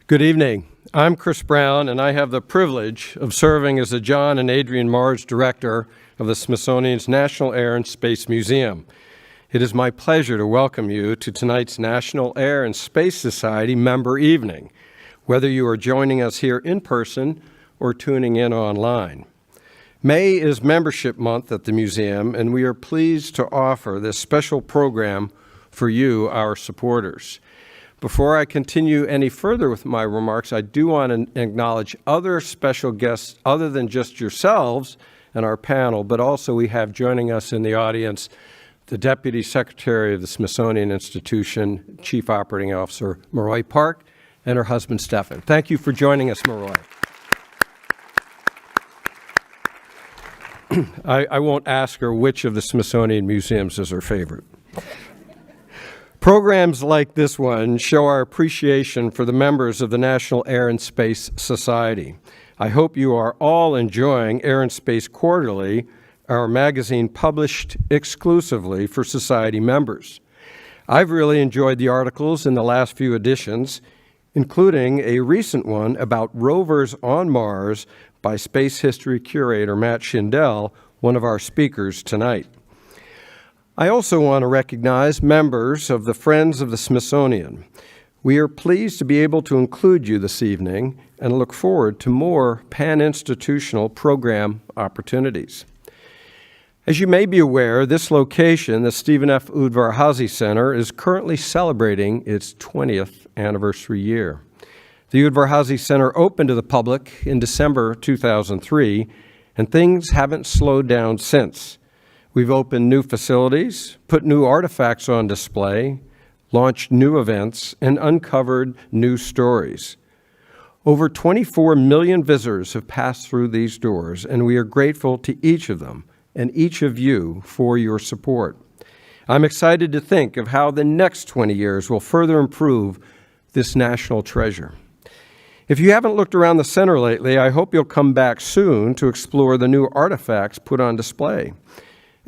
Good evening. I'm Chris Brown, and I have the privilege of serving as the John and Adrienne Mars Director of the Smithsonian's National Air and Space Museum. It is my pleasure to welcome you to tonight's National Air and Space Society member evening, whether you are joining us here in person or tuning in online. May is membership month at the museum, and we are pleased to offer this special program for you, our supporters. Before I continue any further with my remarks, I do want to acknowledge other special guests other than just yourselves and our panel, but also we have joining us in the audience the Deputy Secretary of the Smithsonian Institution, Chief Operating Officer Maroy Park, and her husband, Stefan. Thank you for joining us, Maroy. I won't ask her which of the Smithsonian museums is her favorite. Programs like this one show our appreciation for the members of the National Air and Space Society. I hope you are all enjoying Air and Space Quarterly, our magazine published exclusively for Society members. I've really enjoyed the articles in the last few editions, including a recent one about rovers on Mars by space history curator Matt Shindell, one of our speakers tonight. I also want to recognize members of the Friends of the Smithsonian. We are pleased to be able to include you this evening and look forward to more pan-institutional program opportunities. As you may be aware, this location, the Stephen F. Udvar-Hazy Center, is currently celebrating its 20th anniversary year. The Udvar-Hazy Center opened to the public in December 2003, and things haven't slowed down since. We've opened new facilities, put new artifacts on display, launched new events, and uncovered new stories. Over 24 million visitors have passed through these doors, and we are grateful to each of them and each of you for your support. I'm excited to think of how the next 20 years will further improve this national treasure. If you haven't looked around the center lately, I hope you'll come back soon to explore the new artifacts put on display.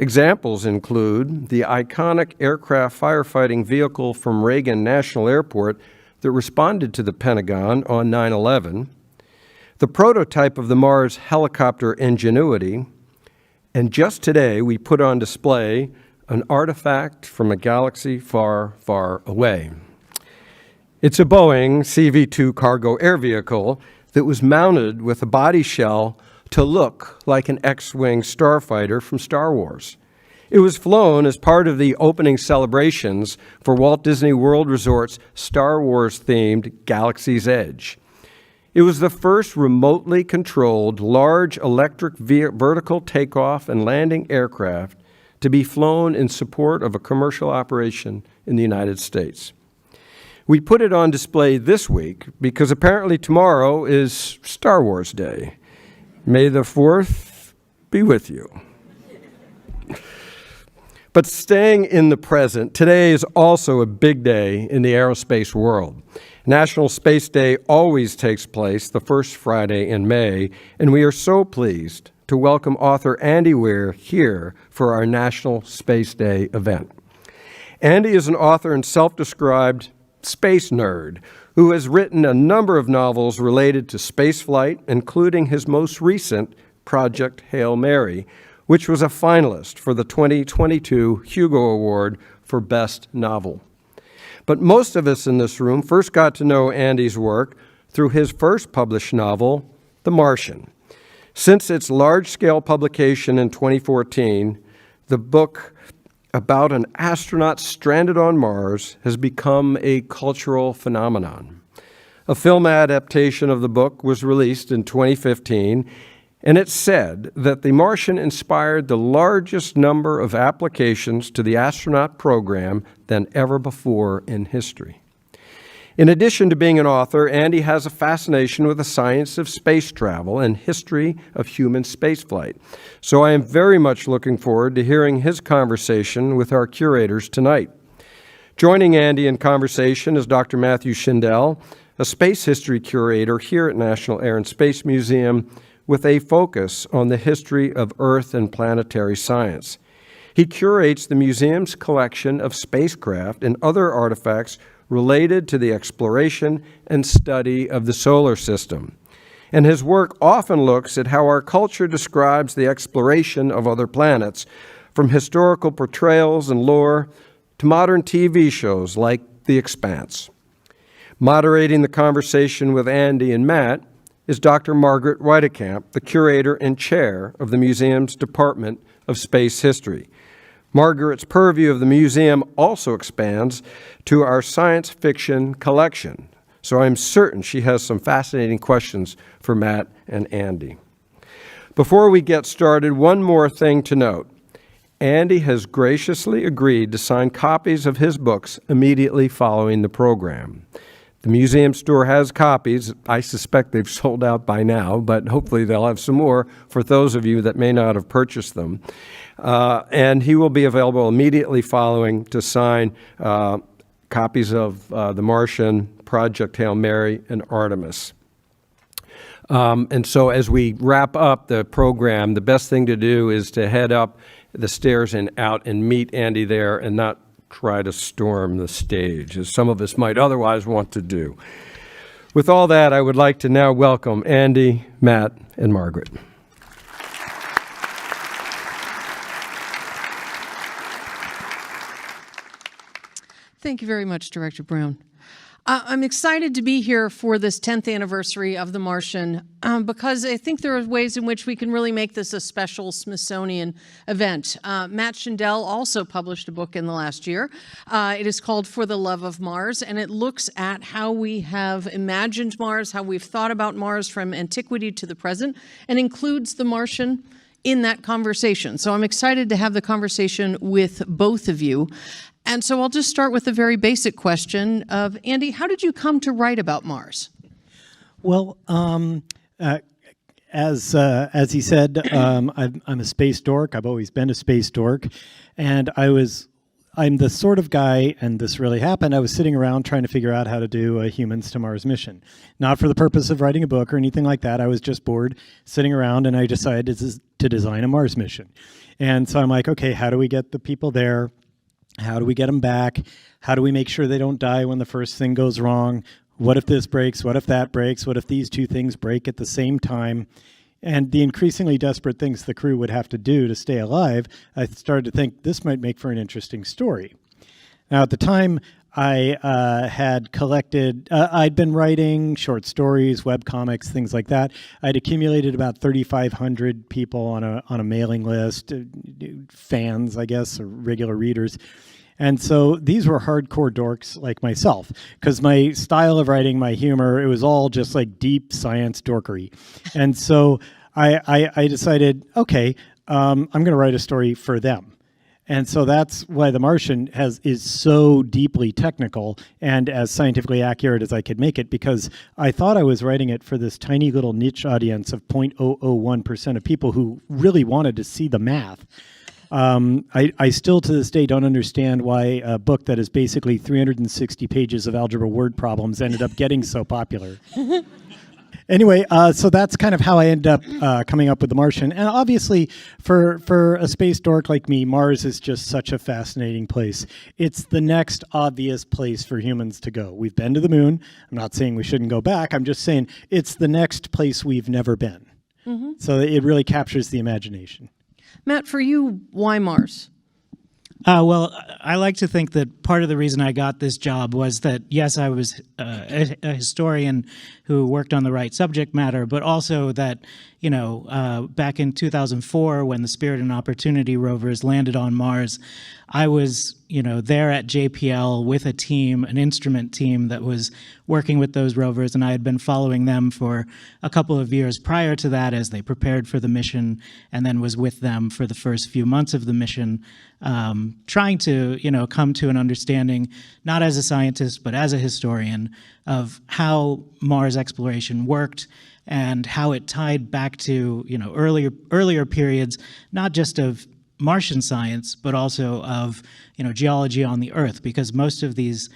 Examples include the iconic aircraft firefighting vehicle from Reagan National Airport that responded to the Pentagon on 9/11, the prototype of the Mars helicopter Ingenuity, and just today we put on display an artifact from a galaxy far, far away. It's a Boeing CV-2 cargo air vehicle that was mounted with a body shell to look like an X-wing starfighter from Star Wars. It was flown as part of the opening celebrations for Walt Disney World Resort's Star Wars-themed Galaxy's Edge. It was the first remotely controlled, large electric vertical takeoff and landing aircraft to be flown in support of a commercial operation in the United States. We put it on display this week because apparently tomorrow is Star Wars Day. May the 4th be with you. But staying in the present, today is also a big day in the aerospace world. National Space Day always takes place the first Friday in May, and we are so pleased to welcome author Andy Weir here for our National Space Day event. Andy is an author and self-described space nerd who has written a number of novels related to spaceflight, including his most recent, Project Hail Mary, which was a finalist for the 2022 Hugo Award for Best Novel. But most of us in this room first got to know Andy's work through his first published novel, The Martian. Since its large-scale publication in 2014, the book about an astronaut stranded on Mars has become a cultural phenomenon. A film adaptation of the book was released in 2015, and it's said that The Martian inspired the largest number of applications to the astronaut program than ever before in history. In addition to being an author, Andy has a fascination with the science of space travel and history of human spaceflight. So I am very much looking forward to hearing his conversation with our curators tonight. Joining Andy in conversation is Dr. Matthew Shindell, a space history curator here at National Air and Space Museum with a focus on the history of Earth and planetary science. He curates the museum's collection of spacecraft and other artifacts related to the exploration and study of the solar system. And his work often looks at how our culture describes the exploration of other planets, from historical portrayals and lore to modern TV shows like The Expanse. Moderating the conversation with Andy and Matt is Dr. Margaret Weidekamp, the curator and chair of the museum's Department of Space History. Margaret's purview of the museum also expands to our science fiction collection, so I'm certain she has some fascinating questions for Matt and Andy. Before we get started, one more thing to note. Andy has graciously agreed to sign copies of his books immediately following the program. The museum store has copies. I suspect they've sold out by now, but hopefully they'll have some more for those of you that may not have purchased them. And he will be available immediately following to sign copies of The Martian, Project Hail Mary, and Artemis. And so as we wrap up the program, the best thing to do is to head up the stairs and out and meet Andy there and not try to storm the stage, as some of us might otherwise want to do. With all that, I would like to now welcome Andy, Matt, and Margaret. Thank you very much, Director Brown. I'm excited to be here for this 10th anniversary of The Martian because I think there are ways in which we can really make this a special Smithsonian event. Matt Shindell also published a book in the last year. It is called For the Love of Mars, and it looks at how we have imagined Mars, how we've thought about Mars from antiquity to the present, and includes The Martian in that conversation. So I'm excited to have the conversation with both of you. And so I'll just start with a very basic question of, Andy, how did you come to write about Mars? Well, as he said, I'm a space dork. I've always been a space dork. And I'm the sort of guy, and this really happened, I was sitting around trying to figure out how to do a humans to Mars mission. Not for the purpose of writing a book or anything like that. I was just bored sitting around, and I decided to design a Mars mission. And so I'm like, okay, how do we get the people there? How do we get them back? How do we make sure they don't die when the first thing goes wrong? What if this breaks? What if that breaks? What if these two things break at the same time? And the increasingly desperate things the crew would have to do to stay alive, I started to think this might make for an interesting story. Now, at the time, I had collected, I'd been writing short stories, webcomics, things like that. I'd accumulated about 3,500 people on a mailing list, fans, I guess, or regular readers. And so these were hardcore dorks like myself, because my style of writing, my humor, it was all just like deep science dorkery. And so I decided, okay, I'm going to write a story for them. And so that's why The Martian is so deeply technical and as scientifically accurate as I could make it, because I thought I was writing it for this tiny little niche audience of 0.001% of people who really wanted to see the math. I still to this day don't understand why a book that is basically 360 pages of algebra word problems ended up getting so popular. Anyway, so that's kind of how I ended up coming up with The Martian. And obviously, for a space dork like me, Mars is just such a fascinating place. It's the next obvious place for humans to go. We've been to the moon. I'm not saying we shouldn't go back. I'm just saying it's the next place we've never been. Mm-hmm. So it really captures the imagination. Matt, for you, why Mars? Well, I like to think that part of the reason I got this job was that, yes, I was a historian who worked on the right subject matter, but also that, back in 2004, when the Spirit and Opportunity rovers landed on Mars, I was, there at JPL with a team, an instrument team that was working with those rovers, and I had been following them for a couple of years prior to that as they prepared for the mission, and then was with them for the first few months of the mission, trying to, come to an understanding, not as a scientist, but as a historian, of how Mars exploration worked and how it tied back to, earlier periods, not just of Martian science, but also of, geology on the Earth, because most of these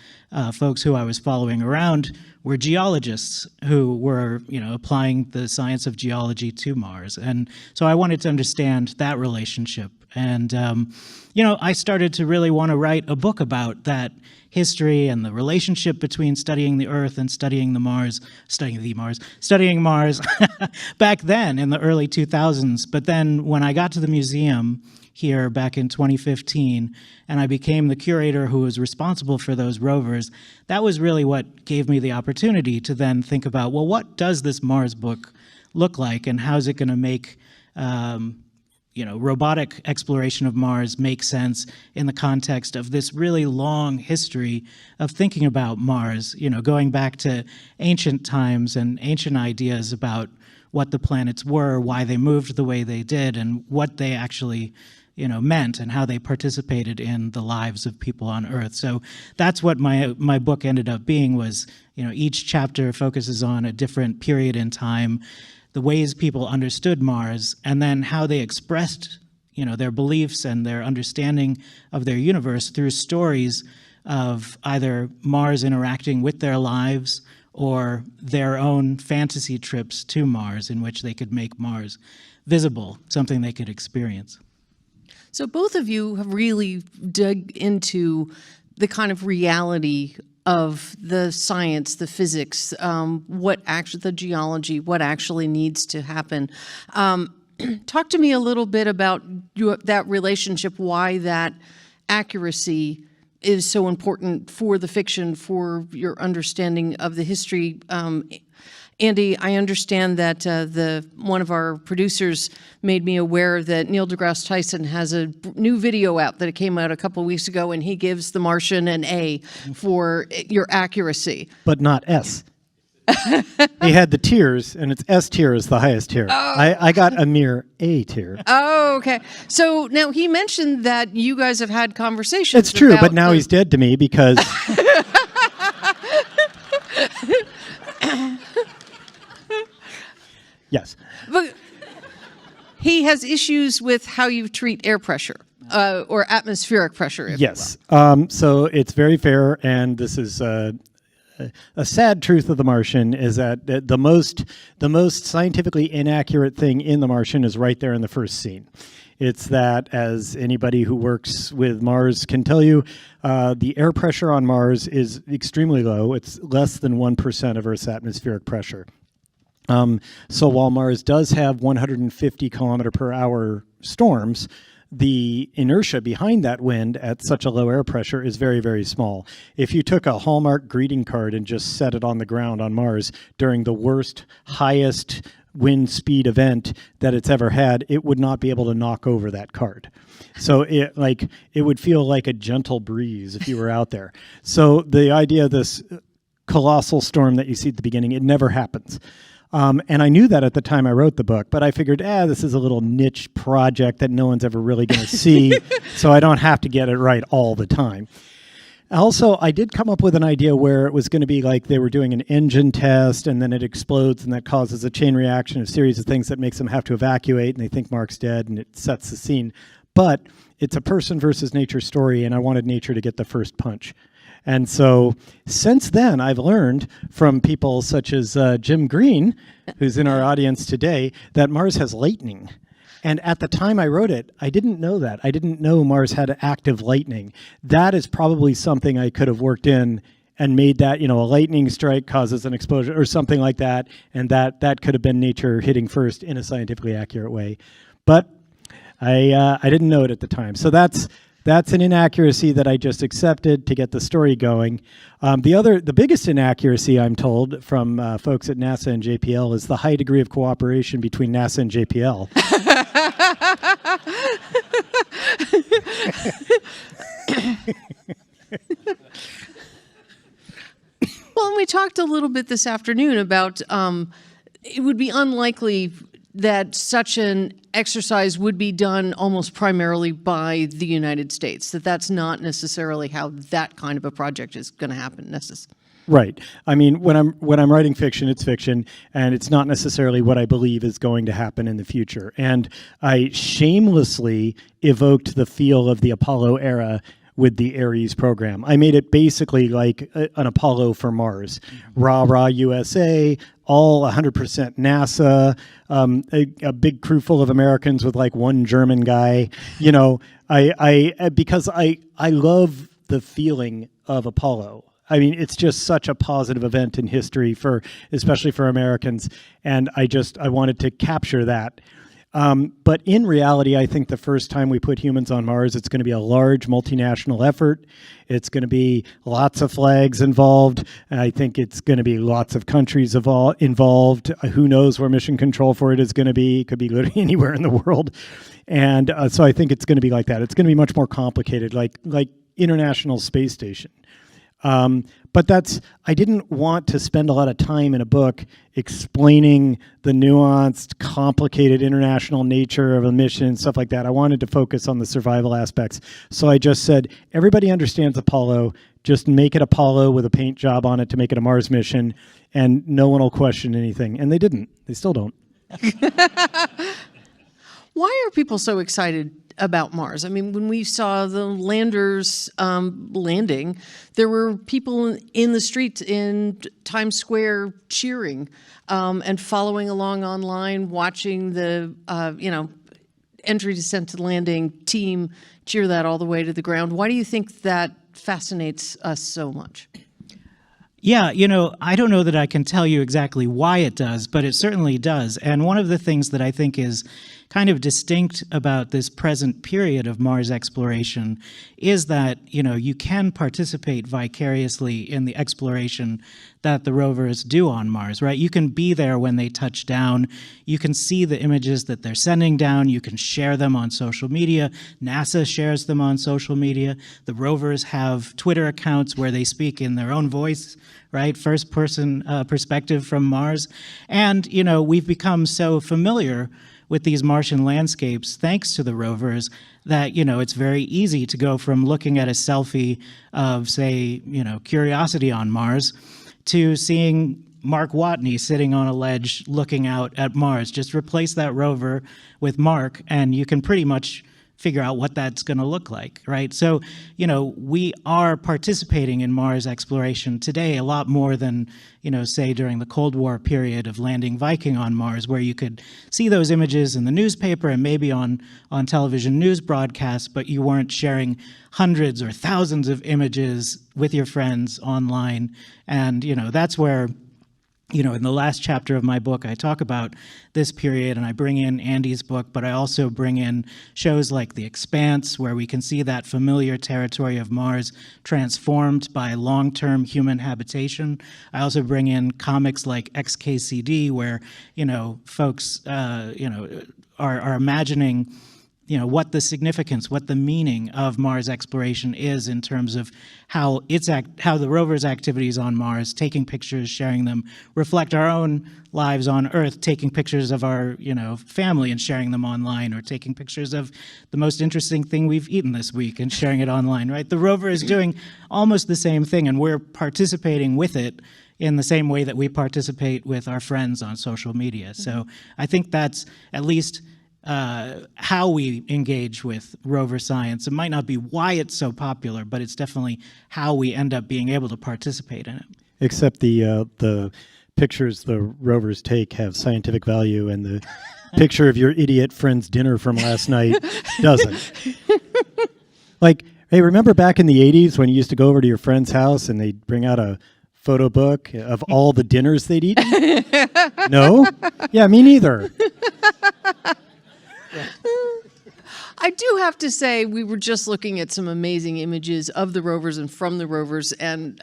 folks who I was following around were geologists who were, applying the science of geology to Mars. And so I wanted to understand that relationship And, I started to really want to write a book about that history and the relationship between studying the Earth and studying Mars back then in the early 2000s. But then when I got to the museum here back in 2015, and I became the curator who was responsible for those rovers, that was really what gave me the opportunity to then think about, well, what does this Mars book look like, and how's it going to make robotic exploration of Mars make sense in the context of this really long history of thinking about Mars, going back to ancient times and ancient ideas about what the planets were, why they moved the way they did, and what they actually meant, and how they participated in the lives of people on Earth. So that's what my book ended up being, was, each chapter focuses on a different period in time, the ways people understood Mars, and then how they expressed, their beliefs and their understanding of their universe through stories of either Mars interacting with their lives or their own fantasy trips to Mars in which they could make Mars visible, something they could experience. So both of you have really dug into the kind of reality of the science, the physics, the geology, what actually needs to happen. Talk to me a little bit about that relationship, why that accuracy is so important for the fiction, for your understanding of the history. Andy, I understand that one of our producers made me aware that Neil deGrasse Tyson has a new video out that came out a couple weeks ago, and he gives The Martian an A for your accuracy. But not S. He had the tiers, and it's S tier is the highest tier. Oh. I got a mere A tier. Oh, okay. So now he mentioned that you guys have had conversations. It's true, but now he's dead to me because... Yes. But he has issues with how you treat air pressure or atmospheric pressure. Yes. So it's very fair, and this is a sad truth of The Martian is that the most scientifically inaccurate thing in The Martian is right there in the first scene. It's that, as anybody who works with Mars can tell you, the air pressure on Mars is extremely low. It's less than 1% of Earth's atmospheric pressure. So while Mars does have 150 kilometer per hour storms, the inertia behind that wind at such a low air pressure is very, very small. If you took a Hallmark greeting card and just set it on the ground on Mars during the worst, highest wind speed event that it's ever had, it would not be able to knock over that card. So it would feel like a gentle breeze if you were out there. So the idea of this colossal storm that you see at the beginning, it never happens. And I knew that at the time I wrote the book, but I figured, this is a little niche project that no one's ever really going to see, so I don't have to get it right all the time. Also, I did come up with an idea where it was going to be like they were doing an engine test, and then it explodes, and that causes a chain reaction, a series of things that makes them have to evacuate, and they think Mark's dead, and it sets the scene. But it's a person versus nature story, and I wanted nature to get the first punch. And so since then, I've learned from people such as Jim Green, who's in our audience today, that Mars has lightning. And at the time I wrote it, I didn't know that. I didn't know Mars had active lightning. That is probably something I could have worked in and made that, a lightning strike causes an explosion or something like that. And that could have been nature hitting first in a scientifically accurate way. But I didn't know it at the time. So that's an inaccuracy that I just accepted to get the story going. The biggest inaccuracy, I'm told, from folks at NASA and JPL is the high degree of cooperation between NASA and JPL. Well, and we talked a little bit this afternoon about it would be unlikely that such an exercise would be done almost primarily by the United States, that's not necessarily how that kind of a project is going to happen necessarily. Right. I mean, when I'm writing fiction, it's fiction, and it's not necessarily what I believe is going to happen in the future. And I shamelessly evoked the feel of the Apollo era with the Ares program. I made it basically like an Apollo for Mars. Rah, rah, USA, all 100% NASA, a big crew full of Americans with like one German guy. You know, because I love the feeling of Apollo. I mean, it's just such a positive event in history especially for Americans. And I wanted to capture that. But in reality, I think the first time we put humans on Mars, it's going to be a large multinational effort. It's going to be lots of flags involved. I think it's going to be lots of countries involved. Who knows where mission control for it is going to be? It could be literally anywhere in the world. And so I think it's going to be like that. It's going to be much more complicated, like International Space Station. But I didn't want to spend a lot of time in a book explaining the nuanced, complicated international nature of a mission and stuff like that. I wanted to focus on the survival aspects. So I just said, everybody understands Apollo, just make it Apollo with a paint job on it to make it a Mars mission, and no one will question anything. And they didn't. They still don't. Why are people so excited about Mars? I mean, when we saw the landers landing, there were people in the streets in Times Square cheering and following along online, watching the entry, descent, to landing team cheer that all the way to the ground. Why do you think that fascinates us so much? Yeah, I don't know that I can tell you exactly why it does, but it certainly does. And one of the things that I think is kind of distinct about this present period of Mars exploration is that, you can participate vicariously in the exploration that the rovers do on Mars, right? You can be there when they touch down. You can see the images that they're sending down. You can share them on social media. NASA shares them on social media. The rovers have Twitter accounts where they speak in their own voice, right? First person perspective from Mars. And, we've become so familiar with these Martian landscapes, thanks to the rovers, that, it's very easy to go from looking at a selfie of, say, Curiosity on Mars to seeing Mark Watney sitting on a ledge looking out at Mars. Just replace that rover with Mark, and you can pretty much figure out what that's going to look like, right? So, we are participating in Mars exploration today a lot more than, say during the Cold War period of landing Viking on Mars, where you could see those images in the newspaper and maybe on television news broadcasts, but you weren't sharing hundreds or thousands of images with your friends online. And, that's where, in the last chapter of my book, I talk about this period, and I bring in Andy's book, but I also bring in shows like The Expanse, where we can see that familiar territory of Mars transformed by long-term human habitation. I also bring in comics like XKCD, where, folks, are imagining what the significance, what the meaning of Mars exploration is in terms of how the rover's activities on Mars, taking pictures, sharing them, reflect our own lives on Earth, taking pictures of our, family and sharing them online, or taking pictures of the most interesting thing we've eaten this week and sharing it online, right? The rover is doing almost the same thing, and we're participating with it in the same way that we participate with our friends on social media. So I think that's at least how we engage with rover science. It might not be why it's so popular, but it's definitely how we end up being able to participate in it. Except the pictures the rovers take have scientific value, and the picture of your idiot friend's dinner from last night doesn't. Like, hey, remember back in the 80s when you used to go over to your friend's house and they'd bring out a photo book of all the dinners they'd eaten? No? Yeah, me neither. I do have to say, we were just looking at some amazing images of the rovers and from the rovers, and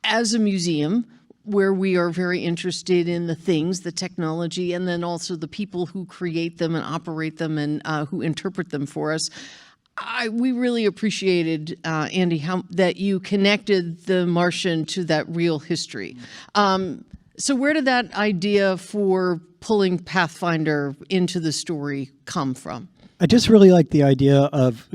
as a museum where we are very interested in the things, the technology, and then also the people who create them and operate them and who interpret them for us, we really appreciated, Andy, that you connected the Martian to that real history. So where did that idea for pulling Pathfinder into the story come from? I just really like the idea of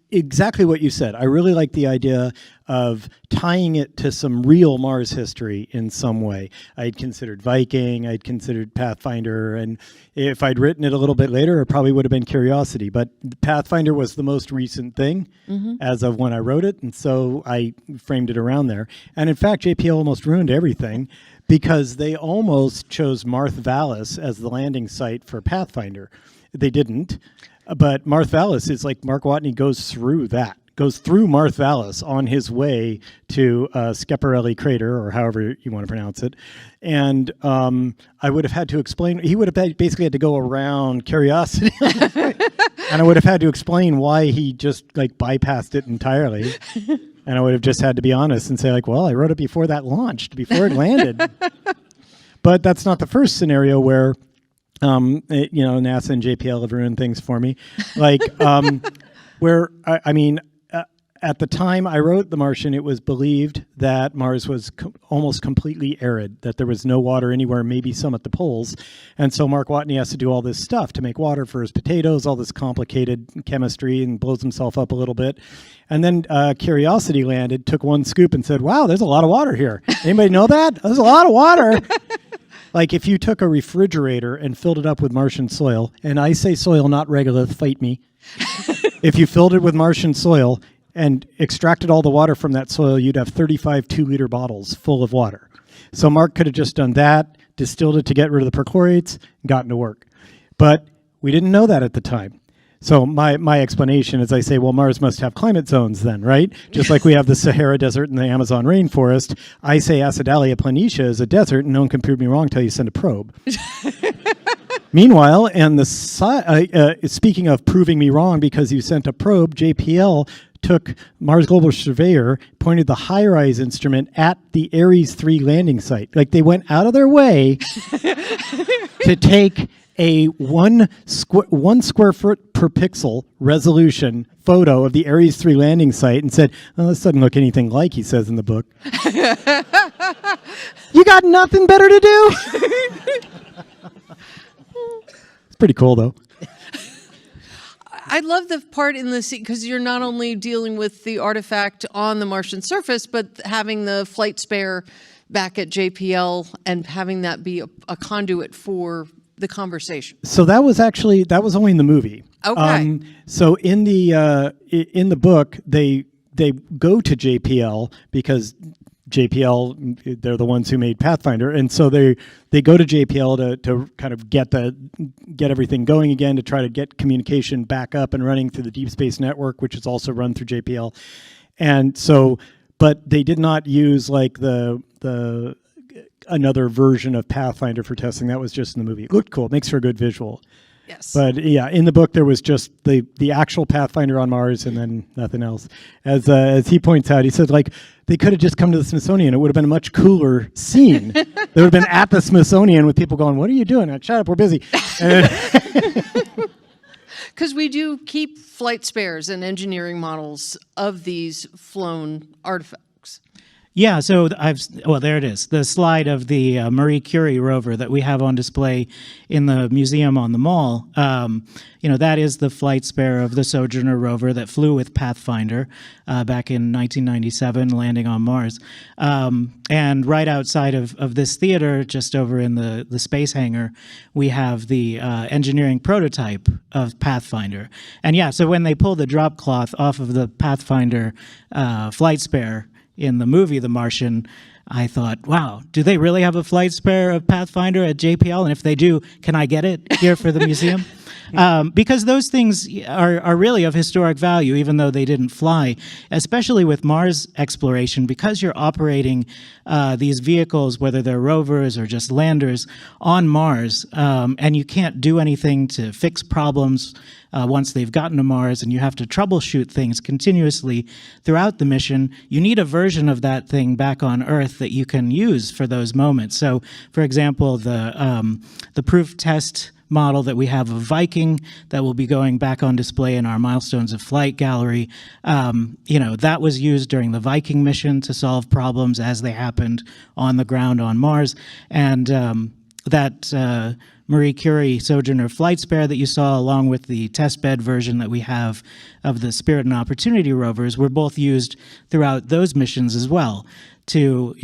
exactly what you said. I really like the idea of tying it to some real Mars history in some way. I'd considered Viking, I'd considered Pathfinder, and if I'd written it a little bit later, it probably would have been Curiosity. But Pathfinder was the most recent thing as of when I wrote it, and so I framed it around there. And in fact, JPL almost ruined everything because they almost chose Marth Vallis as the landing site for Pathfinder. They didn't, but Marth Vallis is like Mark Watney goes through Marth Vallis on his way to Schiaparelli crater, or however you want to pronounce it. And I would have had to explain, he would have basically had to go around Curiosity. And I would have had to explain why he just like bypassed it entirely. And I would have just had to be honest and say like, well, I wrote it before that launched, before it landed. But that's not the first scenario where NASA and JPL have ruined things for me. Like, where, at the time I wrote The Martian, it was believed that Mars was almost completely arid, that there was no water anywhere, maybe some at the poles. And so Mark Watney has to do all this stuff to make water for his potatoes, all this complicated chemistry, and blows himself up a little bit. And then Curiosity landed, took one scoop and said, wow, there's a lot of water here. Anybody know that? There's a lot of water. Like if you took a refrigerator and filled it up with Martian soil, and I say soil, not regolith, fight me. If you filled it with Martian soil and extracted all the water from that soil, you'd have 35 2-liter bottles full of water. So Mark could have just done that, distilled it to get rid of the perchlorates, and gotten to work. But we didn't know that at the time. So my explanation is I say, well, Mars must have climate zones then, right? Just like we have the Sahara Desert and the Amazon rainforest. I say Acidalia planitia is a desert, and no one can prove me wrong until you send a probe. Meanwhile, and speaking of proving me wrong because you sent a probe, JPL took Mars Global Surveyor, pointed the HiRISE instrument at the Ares 3 landing site. Like they went out of their way to take a one square foot per pixel resolution photo of the Ares 3 landing site and said, oh, this doesn't look anything like he says in the book. You got nothing better to do? It's pretty cool, though. I love the part in the scene because you're not only dealing with the artifact on the Martian surface, but having the flight spare back at JPL and having that be a conduit for the conversation. So that was only in the movie. Okay. So in the book, they go to JPL because JPL, they're the ones who made Pathfinder, and so they go to JPL to kind of get everything going again, to try to get communication back up and running through the Deep Space Network, which is also run through JPL. And so, but they did not use like the another version of Pathfinder for testing. That was just in the movie. It looked cool. It makes for a good visual. Yes. But yeah, in the book there was just the actual Pathfinder on Mars and then nothing else. As he points out, he said like they could have just come to the Smithsonian. It would have been a much cooler scene. They would have been at the Smithsonian with people going, "What are you doing?" Like, shut up, we're busy. Because we do keep flight spares and engineering models of these flown artifacts. Yeah, so there it is, the slide of the Marie Curie rover that we have on display in the museum on the Mall. That is the flight spare of the Sojourner rover that flew with Pathfinder back in 1997, landing on Mars. And right outside of this theater, just over in the space hangar, we have the engineering prototype of Pathfinder. And yeah, so when they pull the drop cloth off of the Pathfinder flight spare, in the movie The Martian, I thought, wow, do they really have a flight spare of Pathfinder at JPL? And if they do, can I get it here for the museum? Because those things are really of historic value, even though they didn't fly, especially with Mars exploration, because you're operating these vehicles, whether they're rovers or just landers, on Mars, and you can't do anything to fix problems once they've gotten to Mars, and you have to troubleshoot things continuously throughout the mission. You need a version of that thing back on Earth that you can use for those moments. So, for example, the proof test model that we have of Viking that will be going back on display in our Milestones of Flight gallery, that was used during the Viking mission to solve problems as they happened on the ground on Mars. And that Marie Curie Sojourner flight spare that you saw, along with the testbed version that we have of the Spirit and Opportunity rovers, were both used throughout those missions as well to,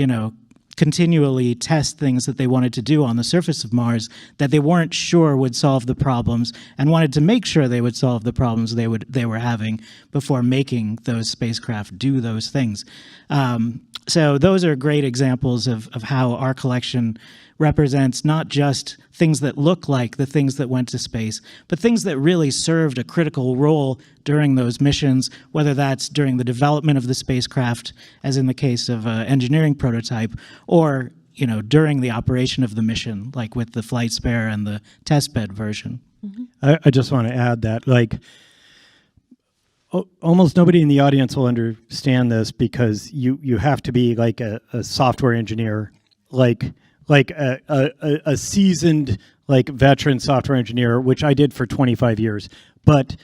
continually test things that they wanted to do on the surface of Mars that they weren't sure would solve the problems, and wanted to make sure they would solve the problems they were having before making those spacecraft do those things. So those are great examples of how our collection represents not just things that look like the things that went to space, but things that really served a critical role during those missions, whether that's during the development of the spacecraft, as in the case of engineering prototype, or during the operation of the mission, like with the flight spare and the testbed version. I just want to add that, almost nobody in the audience will understand this, because you have to be like a software engineer, like a seasoned veteran software engineer, which I did for 25 years. But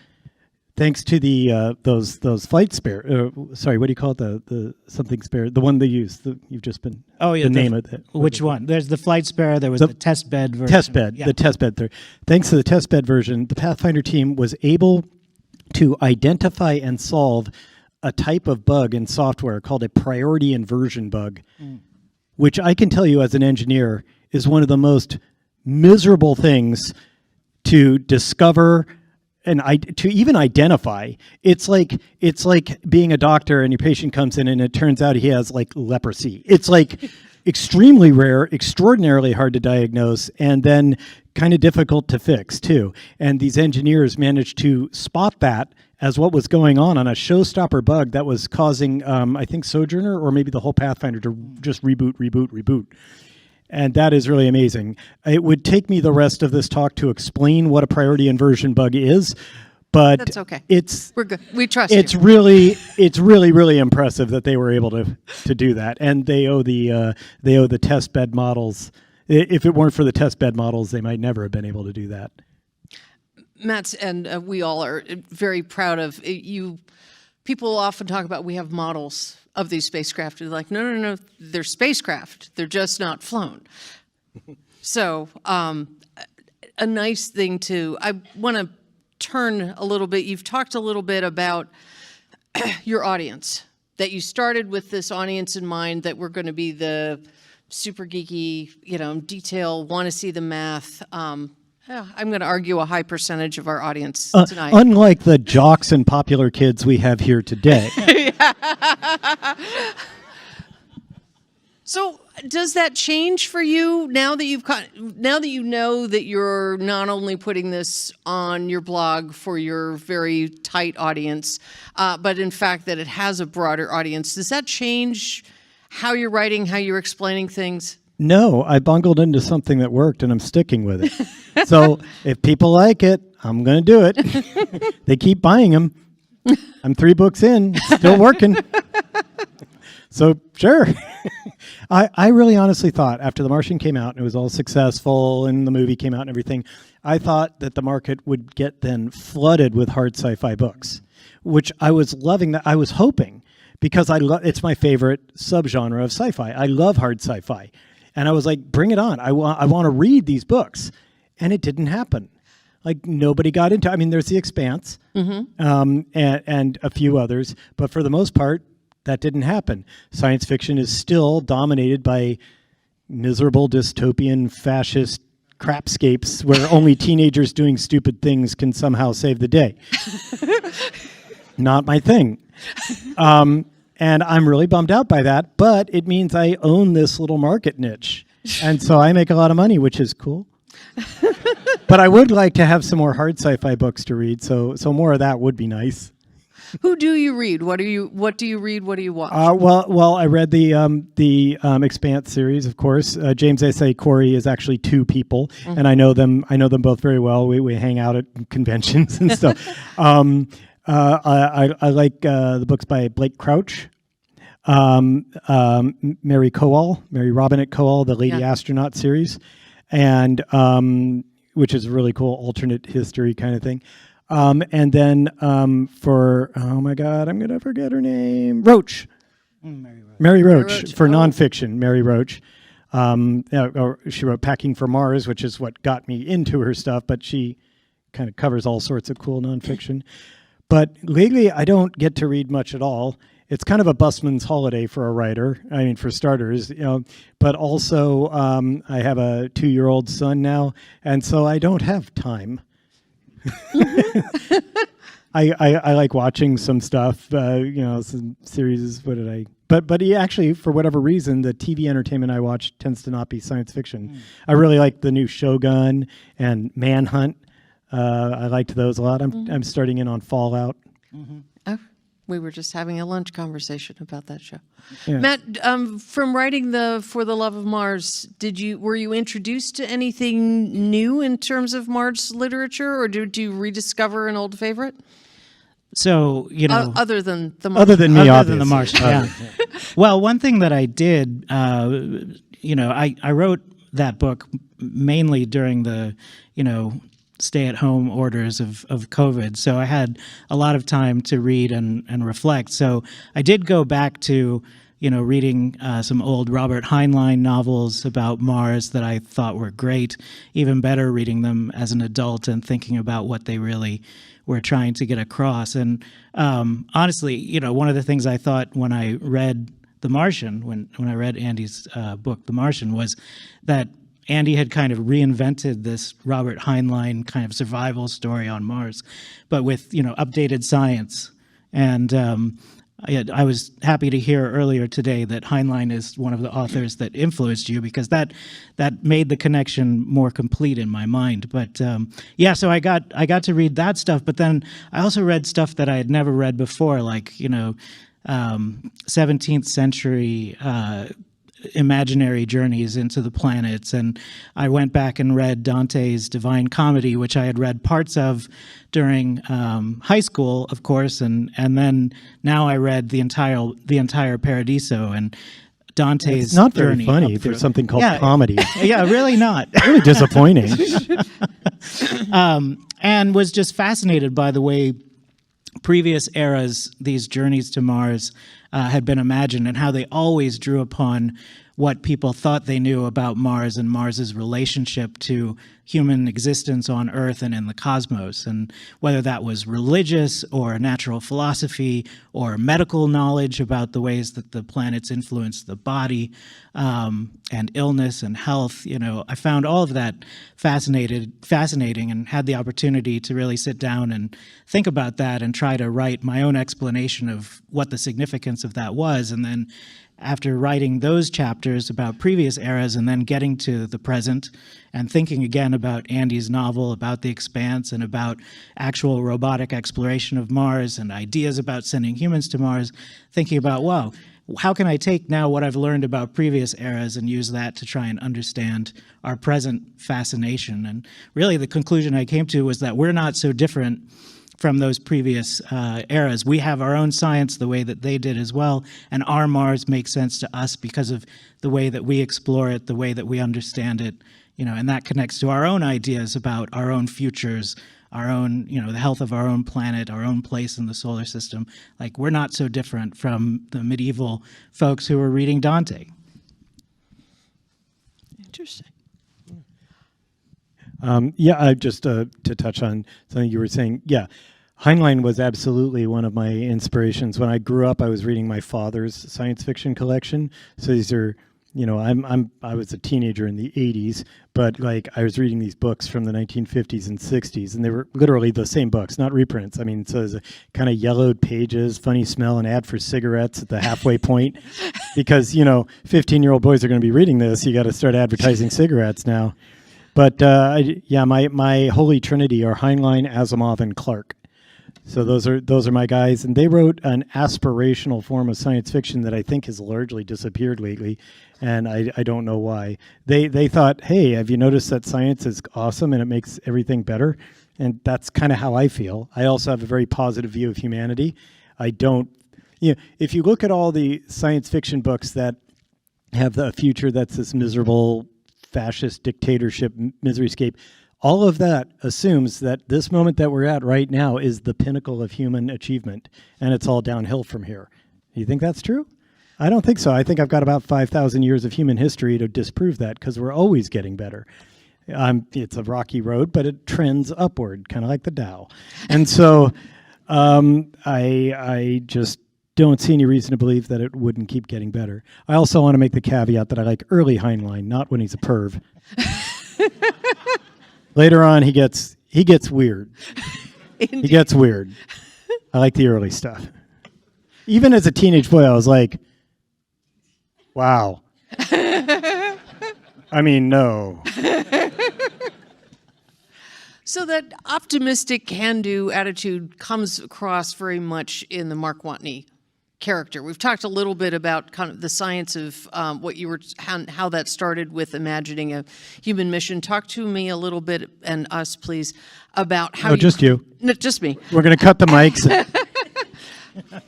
thanks to the those flight spare, sorry, what do you call it? The something spare, the one they use. You've just been the name of it. Which one? There's the flight spare. There was the testbed version. The testbed. Thanks to the testbed version, the Pathfinder team was able to identify and solve a type of bug in software called a priority inversion bug, which I can tell you as an engineer is one of the most miserable things to discover and to even identify. It's like being a doctor and your patient comes in and it turns out he has leprosy. It's extremely rare, extraordinarily hard to diagnose, and then kind of difficult to fix too. And these engineers managed to spot that as what was going on a showstopper bug that was causing, I think, Sojourner or maybe the whole Pathfinder to just reboot. And that is really amazing. It would take me the rest of this talk to explain what a priority inversion bug is, but That's okay. We're good. We trust you. It's really impressive that they were able to do that, and they owe the test bed models. If it weren't for the test bed models, they might never have been able to do that. Matt, and we all are very proud of you. People often talk about we have models of these spacecraft. They're like, no, they're spacecraft. They're just not flown. So a nice thing I want to turn a little bit. You've talked a little bit about your audience, that you started with this audience in mind, that we're going to be the super geeky, detail, want to see the math. I'm going to argue a high percentage of our audience tonight. Unlike the jocks and popular kids we have here today. So does that change for you now that you know that you're not only putting this on your blog for your very tight audience, but in fact that it has a broader audience? Does that change how you're writing, how you're explaining things? No, I bungled into something that worked, and I'm sticking with it. So if people like it, I'm going to do it. They keep buying them. I'm 3 books in, still working. So sure. I really honestly thought after The Martian came out and it was all successful and the movie came out and everything, I thought that the market would get then flooded with hard sci-fi books, which I was loving. That I was hoping, because it's my favorite subgenre of sci-fi. I love hard sci-fi. And I was like, bring it on. I want to read these books. And it didn't happen. Nobody got into it. I mean, there's The Expanse, and a few others. But for the most part, that didn't happen. Science fiction is still dominated by miserable, dystopian, fascist crapscapes where only teenagers doing stupid things can somehow save the day. Not my thing. And I'm really bummed out by that, but it means I own this little market niche. And so I make a lot of money, which is cool. But I would like to have some more hard sci-fi books to read, so more of that would be nice. Who do you read? What do you read? What do you watch? Well, I read the Expanse series, of course. James S.A. Corey is actually 2 people, and I know them both very well. We hang out at conventions and stuff. I like the books by Blake Crouch, Mary Robinette Kowal, the Lady Astronaut series, and which is a really cool alternate history kind of thing. And then for, oh my God, I'm going to forget her name, Roach. Mary Roach for nonfiction, Mary Roach. Or she wrote Packing for Mars, which is what got me into her stuff, but she kind of covers all sorts of cool nonfiction. But lately, I don't get to read much at all. It's kind of a busman's holiday for a writer. I mean, for starters, but also I have a 2-year-old son now, and so I don't have time. I like watching some stuff, some series. What did I? But he actually, for whatever reason, the TV entertainment I watch tends to not be science fiction. I really like the new Shogun and Manhunt. I liked those a lot. I'm starting in on Fallout. Oh, we were just having a lunch conversation about that show. Yeah. Matt, from writing For the Love of Mars, were you introduced to anything new in terms of Mars literature, or did you rediscover an old favorite? So, Other than the Martian. Other than me, other than the obviously. Martian, yeah. Well, one thing that I did, I wrote that book mainly during the, stay-at-home orders of COVID. So I had a lot of time to read and reflect. So I did go back to, reading some old Robert Heinlein novels about Mars that I thought were great. Even better, reading them as an adult and thinking about what they really were trying to get across. And honestly, one of the things I thought when I read The Martian, when I read Andy's book, The Martian, was that Andy had kind of reinvented this Robert Heinlein kind of survival story on Mars, but with, updated science. And I was happy to hear earlier today that Heinlein is one of the authors that influenced you, because that made the connection more complete in my mind. But so I got to read that stuff, but then I also read stuff that I had never read before, like 17th century imaginary journeys into the planets. And I went back and read Dante's Divine Comedy, which I had read parts of during high school, of course, and then now I read the entire Paradiso and Dante's It's not very journey funny. up through- There's something called Yeah. comedy. Yeah, really not. Really disappointing. And was just fascinated by the way previous eras, these journeys to Mars, had been imagined, and how they always drew upon what people thought they knew about Mars and Mars's relationship to human existence on Earth and in the cosmos. And whether that was religious or natural philosophy or medical knowledge about the ways that the planets influence the body and illness and health, I found all of that fascinating, and had the opportunity to really sit down and think about that and try to write my own explanation of what the significance of that was. And then after writing those chapters about previous eras and then getting to the present and thinking again about Andy's novel, about the expanse, and about actual robotic exploration of Mars and ideas about sending humans to Mars, thinking about, wow, how can I take now what I've learned about previous eras and use that to try and understand our present fascination? And really the conclusion I came to was that we're not so different from those previous eras. We have our own science the way that they did as well, and our Mars makes sense to us because of the way that we explore it, the way that we understand it, and that connects to our own ideas about our own futures, our own, the health of our own planet, our own place in the solar system. Like, we're not so different from the medieval folks who were reading Dante. Interesting. Just to touch on something you were saying, Heinlein was absolutely one of my inspirations. When I grew up, I was reading my father's science fiction collection. So these are, I was a teenager in the 80s, but I was reading these books from the 1950s and 60s, and they were literally the same books, not reprints. I mean, so there's a kind of yellowed pages, funny smell, an ad for cigarettes at the halfway point, because 15-year-old boys are going to be reading this. You got to start advertising cigarettes now. But my holy trinity are Heinlein, Asimov, and Clarke. So those are my guys, and they wrote an aspirational form of science fiction that I think has largely disappeared lately, and I don't know why. They thought, hey, have you noticed that science is awesome and it makes everything better? And that's kind of how I feel. I also have a very positive view of humanity. I don't, if you look at all the science fiction books that have the future that's this miserable fascist dictatorship miseryscape, all of that assumes that this moment that we're at right now is the pinnacle of human achievement, and it's all downhill from here. Do you think that's true? I don't think so. I think I've got about 5,000 years of human history to disprove that, because we're always getting better. It's a rocky road, but it trends upward, kind of like the Dow. And so I just don't see any reason to believe that it wouldn't keep getting better. I also want to make the caveat that I like early Heinlein, not when he's a perv. Later on, he gets weird. Indeed. He gets weird. I like the early stuff. Even as a teenage boy, I was like, wow. I mean, no. So that optimistic can-do attitude comes across very much in the Mark Watney character. We've talked a little bit about kind of the science of what you were, how that started with imagining a human mission. Talk to me a little bit, and us, please, about how Just you. No, just me. We're going to cut the mics.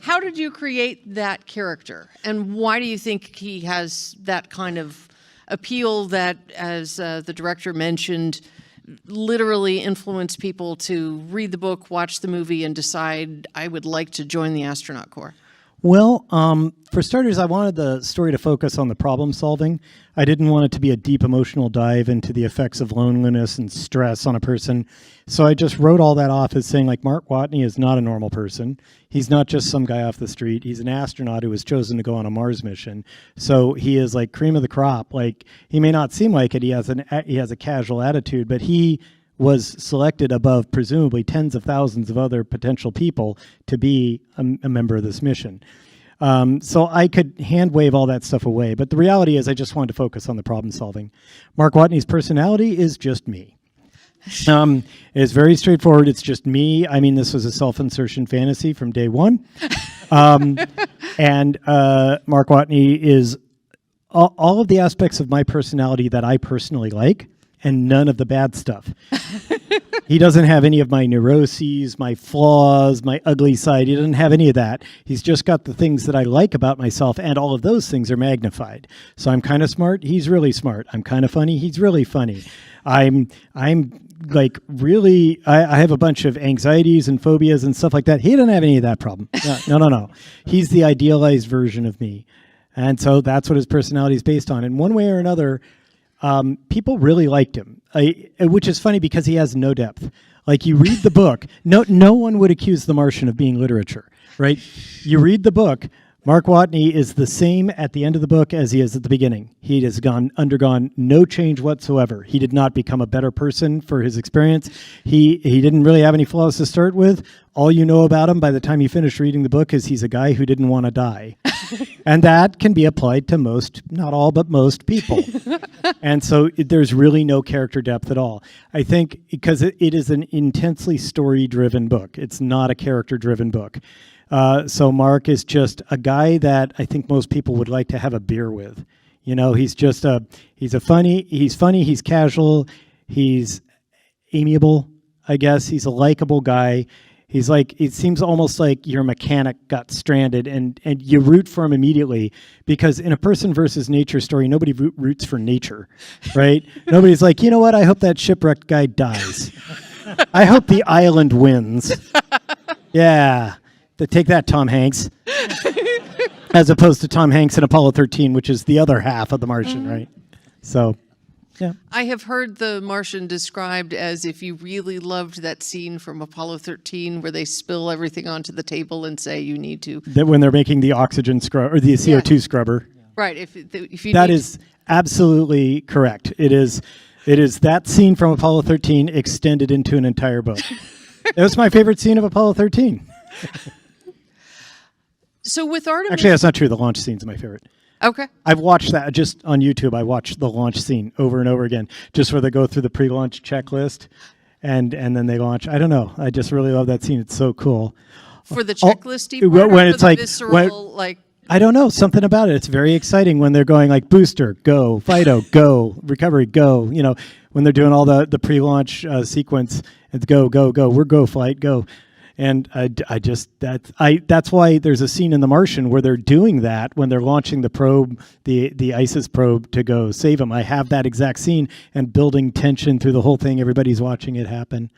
How did you create that character, and why do you think he has that kind of appeal that, as the director mentioned, literally influence people to read the book, watch the movie, and decide, I would like to join the astronaut corps? Well, for starters, I wanted the story to focus on the problem solving. I didn't want it to be a deep emotional dive into the effects of loneliness and stress on a person. So I just wrote all that off as saying, like, Mark Watney is not a normal person. He's not just some guy off the street. He's an astronaut who was chosen to go on a Mars mission. So he is like cream of the crop. Like, he may not seem like it. He has a casual attitude, but he was selected above presumably tens of thousands of other potential people to be a member of this mission. So I could hand wave all that stuff away. But the reality is I just wanted to focus on the problem solving. Mark Watney's personality is just me. It's very straightforward. It's just me. I mean, this was a self-insertion fantasy from day one. And Mark Watney is all of the aspects of my personality that I personally like, and none of the bad stuff. He doesn't have any of my neuroses, my flaws, my ugly side. He doesn't have any of that. He's just got the things that I like about myself, and all of those things are magnified. So I'm kind of smart. He's really smart. I'm kind of funny. He's really funny. I'm like really, I have a bunch of anxieties and phobias and stuff like that. He doesn't have any of that problem. No. He's the idealized version of me. And so that's what his personality is based on. In one way or another, people really liked him, which is funny because he has no depth. Like, you read the book, no one would accuse The Martian of being literature, right? You read the book, Mark Watney is the same at the end of the book as he is at the beginning. He has undergone no change whatsoever. He did not become a better person for his experience. He didn't really have any flaws to start with. All you know about him by the time you finish reading the book is he's a guy who didn't want to die. And that can be applied to most, not all, but most people. And so there's really no character depth at all. I think because it is an intensely story-driven book. It's not a character-driven book. So Mark is just a guy that I think most people would like to have a beer with. You know, he's funny, he's casual, he's amiable, I guess. He's a likable guy. He's like, it seems almost like your mechanic got stranded and you root for him immediately, because in a person versus nature story, nobody roots for nature, right? Nobody's like, you know what? I hope that shipwrecked guy dies. I hope the island wins. Yeah. Take that, Tom Hanks. As opposed to Tom Hanks in Apollo 13, which is the other half of The Martian, right? So, yeah. I have heard The Martian described as, if you really loved that scene from Apollo 13 where they spill everything onto the table and say you need to. That when they're making the oxygen scrub or the CO2 scrubber. Right. If you that is absolutely correct. It is that scene from Apollo 13 extended into an entire book. That was my favorite scene of Apollo 13. So with Artemis... Actually, that's not true. The launch scene's my favorite. Okay. I've watched that just on YouTube. I watched the launch scene over and over again, just where they go through the pre-launch checklist and then they launch. I don't know. I just really love that scene. It's so cool. For the checklisty part, when or it's the like visceral, like... I don't know, something about it. It's very exciting when they're going like booster, go, Fido, go, recovery, go. You know, when they're doing all the pre-launch sequence, it's go, we're go, flight, go. And that's why there's a scene in The Martian where they're doing that when they're launching the probe, the ISIS probe, to go save them. I have that exact scene and building tension through the whole thing. Everybody's watching it happen.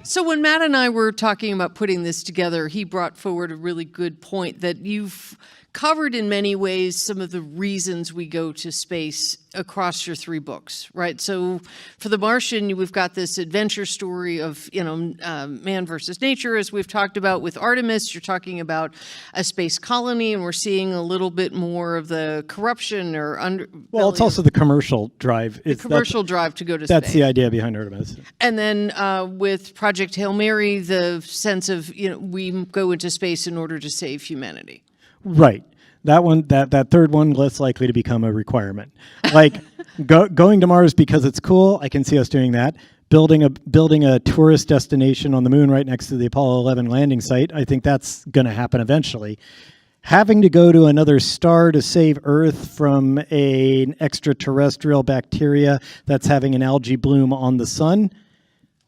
So when Matt and I were talking about putting this together, he brought forward a really good point that you've covered in many ways some of the reasons we go to space across your 3 books, right? So for The Martian, we've got this adventure story of, man versus nature, as we've talked about. With Artemis, you're talking about a space colony, and we're seeing a little bit more of the corruption or Well, it's also the commercial drive. commercial drive to go to That's space. the idea behind Artemis. And then with Project Hail Mary, the sense of, we go into space in order to save humanity. Right. That one, that third one, less likely to become a requirement. Like going to Mars because it's cool. I can see us doing that. Building a tourist destination on the moon right next to the Apollo 11 landing site. I think that's going to happen eventually. Having to go to another star to save Earth from an extraterrestrial bacteria that's having an algae bloom on the sun,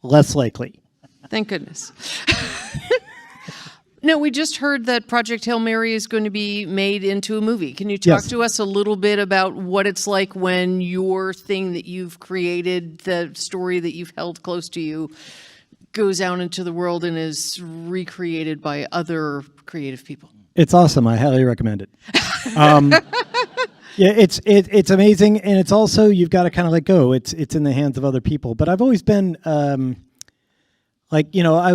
less likely. Thank goodness. No, we just heard that Project Hail Mary is going to be made into a movie. Can you talk Yes. to us a little bit about what it's like when your thing that you've created, the story that you've held close to you, goes out into the world and is recreated by other creative people? It's awesome. I highly recommend it. Yeah, it's amazing, and it's also, you've got to kind of let go. It's in the hands of other people. But I've always been I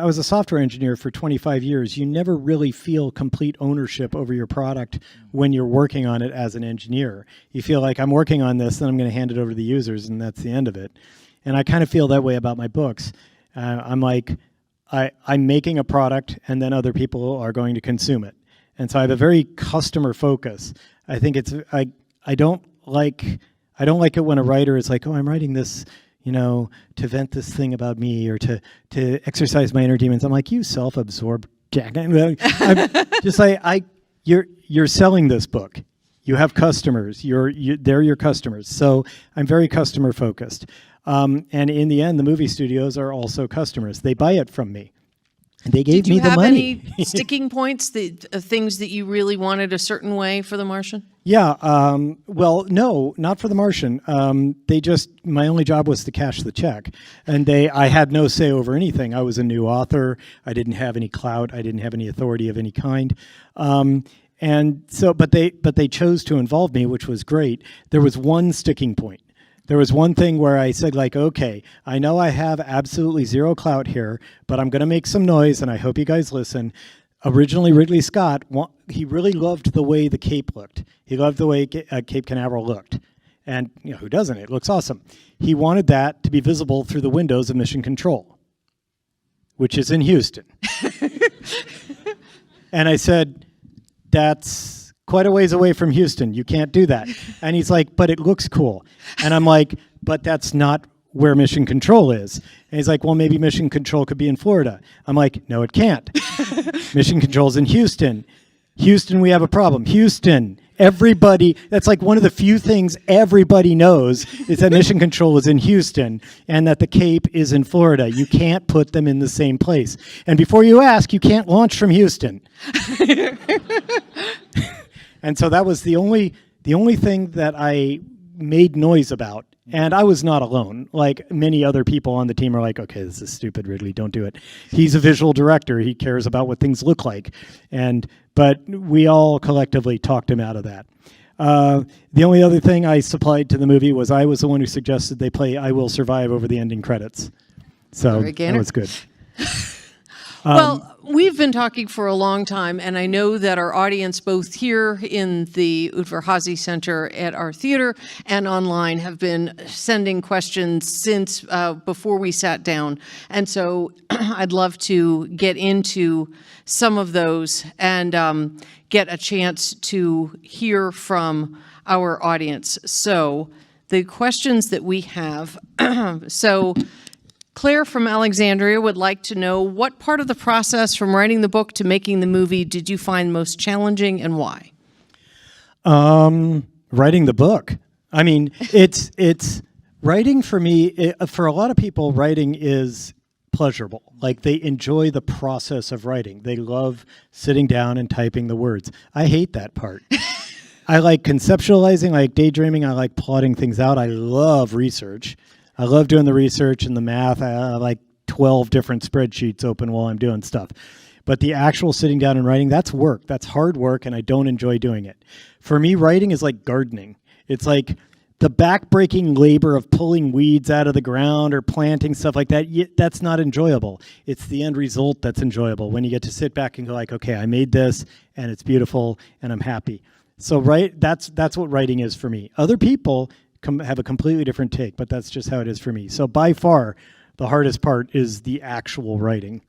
was a software engineer for 25 years. You never really feel complete ownership over your product when you're working on it as an engineer. You feel like, I'm working on this, then I'm going to hand it over to the users, and that's the end of it. And I kind of feel that way about my books. I'm like, I'm making a product, and then other people are going to consume it. And so I have a very customer focus. I think I don't like it when a writer is like, oh, I'm writing this, to vent this thing about me or to exercise my inner demons. I'm like, you self-absorbed jack. I'm just like, you're selling this book. You have customers. They're your customers. So I'm very customer focused. And in the end, the movie studios are also customers. They buy it from me. They gave me the money. Did you have any sticking points, things that you really wanted a certain way for The Martian? Yeah. Well, no, not for The Martian. My only job was to cash the check. And I had no say over anything. I was a new author. I didn't have any clout. I didn't have any authority of any kind. And so, but they chose to involve me, which was great. There was one sticking point. There was one thing where I said, like, okay, I know I have absolutely zero clout here, but I'm going to make some noise, and I hope you guys listen. Originally, Ridley Scott, he really loved the way the Cape looked. He loved the way Cape Canaveral looked. And who doesn't? It looks awesome. He wanted that to be visible through the windows of Mission Control, which is in Houston. And I said, that's quite a ways away from Houston. You can't do that. And he's like, but it looks cool. And I'm like, but that's not where Mission Control is. And he's like, well, maybe Mission Control could be in Florida. I'm like, no, it can't. Mission Control's in Houston. Houston, we have a problem. Houston, everybody, that's like one of the few things everybody knows is that Mission Control is in Houston and that the Cape is in Florida. You can't put them in the same place. And before you ask, you can't launch from Houston. And so that was the only thing that I made noise about. And I was not alone. Like, many other people on the team are like, okay, this is stupid, Ridley, don't do it. He's a visual director. He cares about what things look like. But we all collectively talked him out of that. The only other thing I supplied to the movie was I was the one who suggested they play I Will Survive over the ending credits. So that was good. Well, we've been talking for a long time, and I know that our audience, both here in the Udvar-Hazy Center at our theater and online, have been sending questions since before we sat down. And so I'd love to get into some of those and get a chance to hear from our audience. So the questions that we have, Claire from Alexandria would like to know, what part of the process from writing the book to making the movie did you find most challenging and why? Writing the book. I mean, it's writing for me, for a lot of people, writing is pleasurable. Like, they enjoy the process of writing. They love sitting down and typing the words. I hate that part. I like conceptualizing, I like daydreaming, I like plotting things out. I love research. I love doing the research and the math. I like 12 different spreadsheets open while I'm doing stuff. But the actual sitting down and writing, that's work. That's hard work, and I don't enjoy doing it. For me, writing is like gardening. It's like the back-breaking labor of pulling weeds out of the ground or planting stuff like that. That's not enjoyable. It's the end result that's enjoyable, when you get to sit back and go like, okay, I made this, and it's beautiful, and I'm happy. So that's what writing is for me. Other people have a completely different take, but that's just how it is for me. So by far, the hardest part is the actual writing.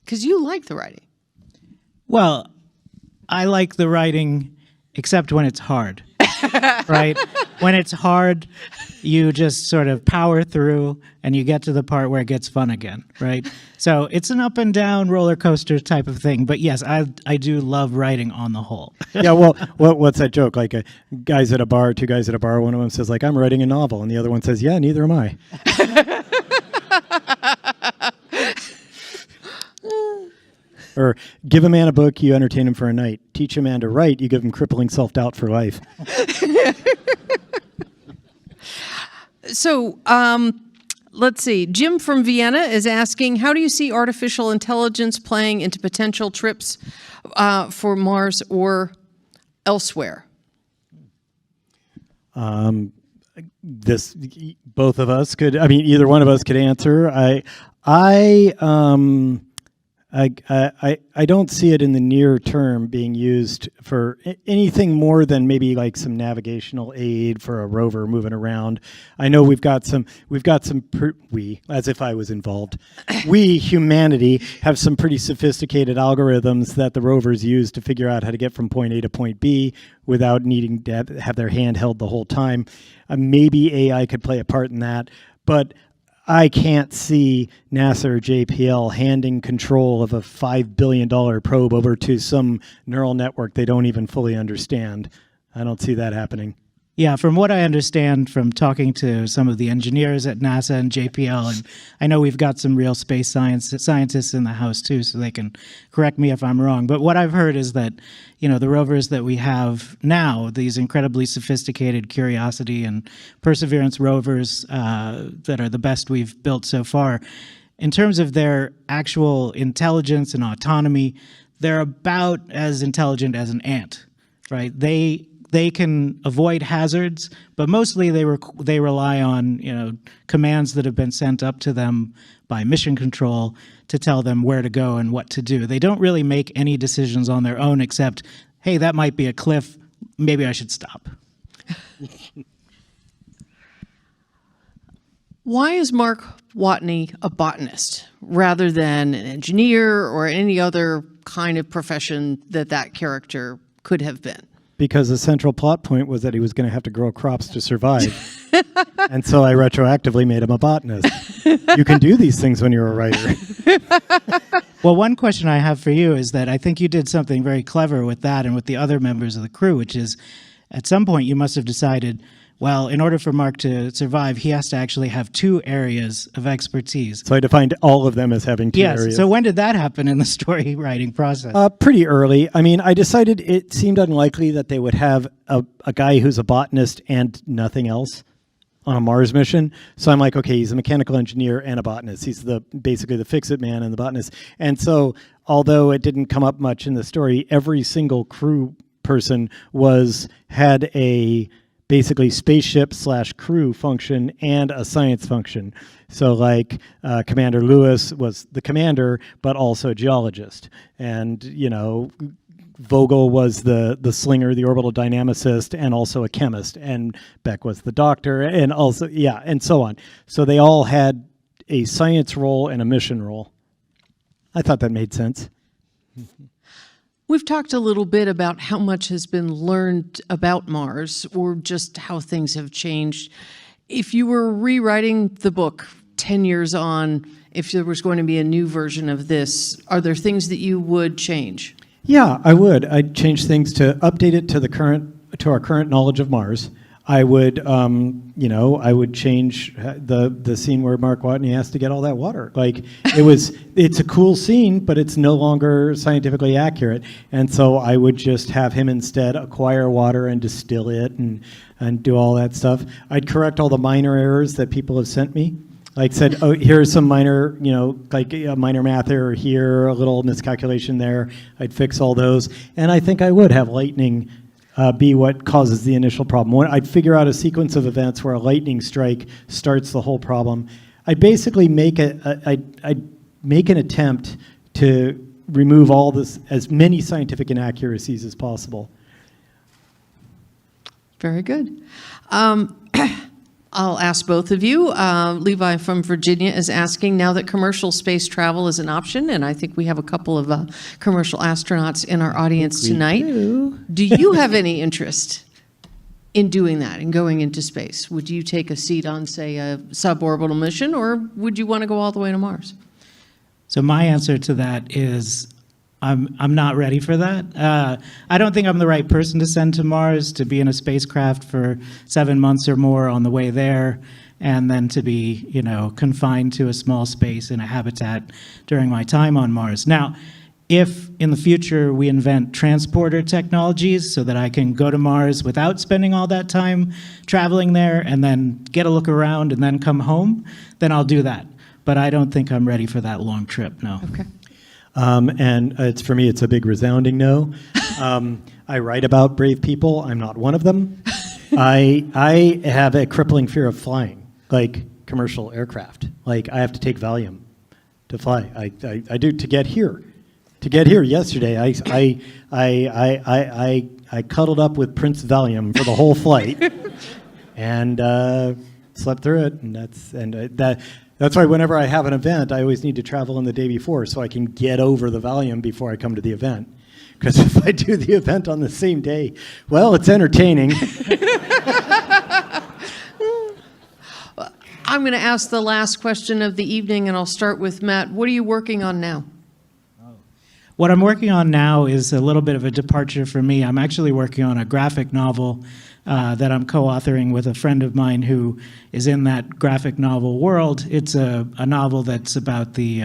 Because you like the writing. Well, I like the writing, except when it's hard, right? When it's hard, you just sort of power through and you get to the part where it gets fun again, right? So it's an up and down roller coaster type of thing. But yes, I do love writing on the whole. Yeah, well, what's that joke? Like two guys at a bar, one of them says like, I'm writing a novel, and the other one says, yeah, neither am I. Or give a man a book, you entertain him for a night. Teach a man to write, you give him crippling self-doubt for life. So let's see. Jim from Vienna is asking, how do you see artificial intelligence playing into potential trips for Mars or elsewhere? Both of us could, either one of us could answer. I don't see it in the near term being used for anything more than maybe like some navigational aid for a rover moving around. I know we, as if I was involved, we, humanity, have some pretty sophisticated algorithms that the rovers use to figure out how to get from point A to point B without needing to have their hand held the whole time. Maybe AI could play a part in that, but I can't see NASA or JPL handing control of a $5 billion probe over to some neural network they don't even fully understand. I don't see that happening. Yeah, from what I understand from talking to some of the engineers at NASA and JPL, and I know we've got some real space scientists in the house too, so they can correct me if I'm wrong. But what I've heard is that, the rovers that we have now, these incredibly sophisticated Curiosity and Perseverance rovers that are the best we've built so far, in terms of their actual intelligence and autonomy, they're about as intelligent as an ant, right? They can avoid hazards, but mostly they rely on commands that have been sent up to them by mission control to tell them where to go and what to do. They don't really make any decisions on their own except, hey, that might be a cliff, maybe I should stop. Why is Mark Watney a botanist rather than an engineer or any other kind of profession that character could have been? Because the central plot point was that he was going to have to grow crops to survive. And so I retroactively made him a botanist. You can do these things when you're a writer. Well, one question I have for you is that I think you did something very clever with that and with the other members of the crew, which is at some point you must have decided, well, in order for Mark to survive, he has to actually have two areas of expertise. So I defined all of them as having two areas. Yes. So when did that happen in the story writing process? Pretty early. I decided it seemed unlikely that they would have a guy who's a botanist and nothing else on a Mars mission. So I'm like, okay, he's a mechanical engineer and a botanist. He's basically the fix-it man and the botanist. And so although it didn't come up much in the story, every single crew person had a basically spaceship/crew function and a science function. So like Commander Lewis was the commander, but also a geologist. And, Vogel was the slinger, the orbital dynamicist, and also a chemist. And Beck was the doctor, and also, and so on. So they all had a science role and a mission role. I thought that made sense. We've talked a little bit about how much has been learned about Mars or just how things have changed. If you were rewriting the book 10 years on, if there was going to be a new version of this, are there things that you would change? Yeah, I would. I'd change things to update it to our current knowledge of Mars. I would, I would change the scene where Mark Watney has to get all that water. Like it's a cool scene, but it's no longer scientifically accurate. And so I would just have him instead acquire water and distill it and do all that stuff. I'd correct all the minor errors that people have sent me. Like said, oh, here's some minor, like a minor math error here, a little miscalculation there. I'd fix all those. And I think I would have lightning be what causes the initial problem. I'd figure out a sequence of events where a lightning strike starts the whole problem. I'd basically make I'd make an attempt to remove all this, as many scientific inaccuracies as possible. Very good. I'll ask both of you. Levi from Virginia is asking, now that commercial space travel is an option, and I think we have a couple of commercial astronauts in our audience tonight, do you have any interest in doing that and going into space? Would you take a seat on, say, a suborbital mission, or would you want to go all the way to Mars? So my answer to that is I'm not ready for that. I don't think I'm the right person to send to Mars, to be in a spacecraft for 7 months or more on the way there, and then to be, confined to a small space in a habitat during my time on Mars. Now, if in the future we invent transporter technologies so that I can go to Mars without spending all that time traveling there and then get a look around and then come home, then I'll do that. But I don't think I'm ready for that long trip, no. Okay. And for me, it's a big resounding no. I write about brave people. I'm not one of them. I have a crippling fear of flying, like commercial aircraft. Like I have to take Valium to fly. I do to get here. To get here yesterday, I cuddled up with Prince Valium for the whole flight, and slept through it. And that's why whenever I have an event, I always need to travel in the day before so I can get over the Valium before I come to the event. Because if I do the event on the same day, well, it's entertaining. I'm going to ask the last question of the evening, and I'll start with Matt. What are you working on now? What I'm working on now is a little bit of a departure for me. I'm actually working on a graphic novel that I'm co-authoring with a friend of mine who is in that graphic novel world. It's a novel that's about the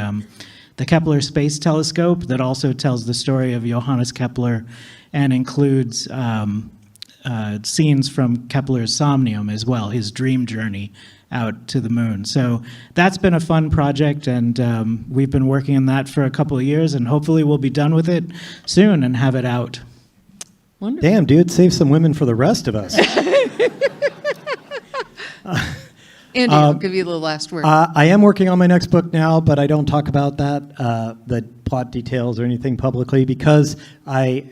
Kepler Space Telescope that also tells the story of Johannes Kepler and includes scenes from Kepler's Somnium as well, his dream journey out to the moon. So that's been a fun project, and we've been working on that for a couple of years, and hopefully we'll be done with it soon and have it out. Wonderful. Damn, dude, save some women for the rest of us. Andy, I'll give you the last word. I am working on my next book now, but I don't talk about that, the plot details or anything publicly, because I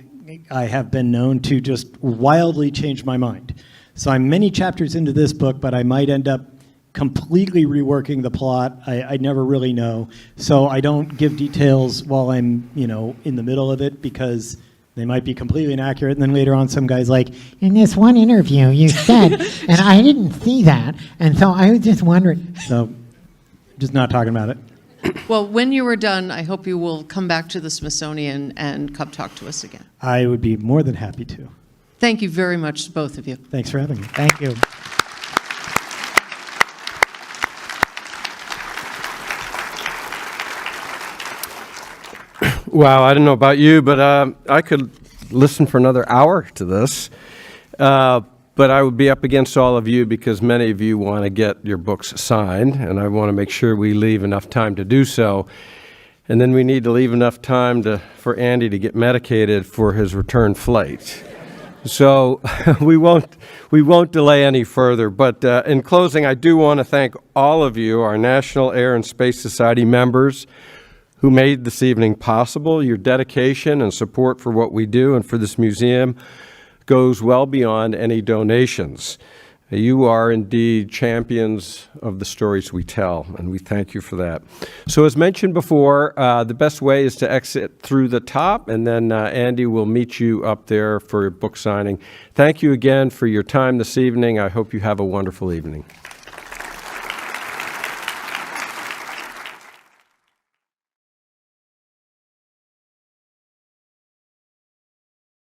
have been known to just wildly change my mind. So I'm many chapters into this book, but I might end up completely reworking the plot. I never really know. So I don't give details while I'm, in the middle of it, because they might be completely inaccurate. And then later on, some guy's like, in this one interview you said, and I didn't see that, and so I was just wondering. so just not talking about it. Well, when you are done, I hope you will come back to the Smithsonian and come talk to us again. I would be more than happy to. Thank you very much, both of you. Thanks for having me. Thank you. Wow, I don't know about you, but I could listen for another hour to this. But I would be up against all of you because many of you want to get your books signed, and I want to make sure we leave enough time to do so. And then we need to leave enough time for Andy to get medicated for his return flight. So we won't delay any further. But in closing, I do want to thank all of you, our National Air and Space Society members, who made this evening possible. Your dedication and support for what we do and for this museum goes well beyond any donations. You are indeed champions of the stories we tell, and we thank you for that. So as mentioned before, the best way is to exit through the top, and then Andy will meet you up there for your book signing. Thank you again for your time this evening. I hope you have a wonderful evening.